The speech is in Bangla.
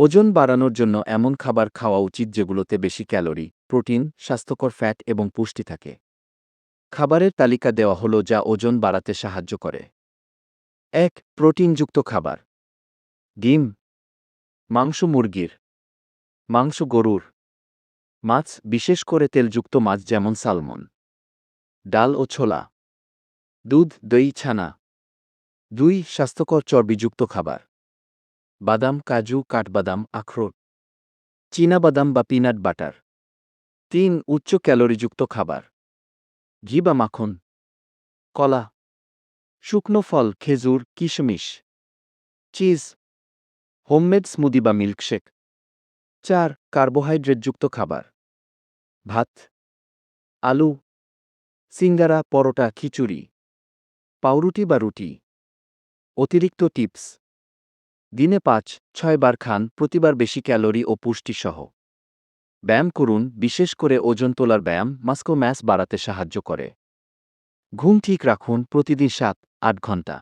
ওজন বাড়ানোর জন্য এমন খাবার খাওয়া উচিত যেগুলোতে বেশি ক্যালোরি, প্রোটিন, স্বাস্থ্যকর ফ্যাট এবং পুষ্টি থাকে। খাবারের তালিকা দেওয়া হলো যা ওজন বাড়াতে সাহায্য করে। ১. প্রোটিনযুক্ত খাবার। ডিম, মাংস মুরগির, মাংস গরুর, মাছ, বিশেষ করে তেলযুক্ত মাছ যেমন সালমন, ডাল ও ছোলা, দুধ, দই, ছানা। ২. স্বাস্থ্যকর চর্বিযুক্ত খাবার। বাদাম, কাজু, কাঠবাদাম, আখরোট, চীনাবাদাম বা পিনাট বাটার। ৩. উচ্চ ক্যালোরিযুক্ত খাবার। ঘি বা মাখন, কলা, শুকনো ফল, খেজুর, কিশমিশ, চিজ, হোমমেড স্মুদি বা মিল্কশেক। ৪. কার্বোহাইড্রেটযুক্ত খাবার। ভাত, আলু, সিঙ্গারা, পরোটা, খিচুড়ি, পাউরুটি বা রুটি। অতিরিক্ত টিপস: দিনে ৫-৬ বার খান, প্রতিবার বেশি ক্যালোরি ও পুষ্টিসহ। ব্যায়াম করুন, বিশেষ করে ওজন তোলার ব্যায়াম মাস্ল মাস বাড়াতে সাহায্য করে। ঘুম ঠিক রাখুন, প্রতিদিন ৭-৮ ঘন্টা।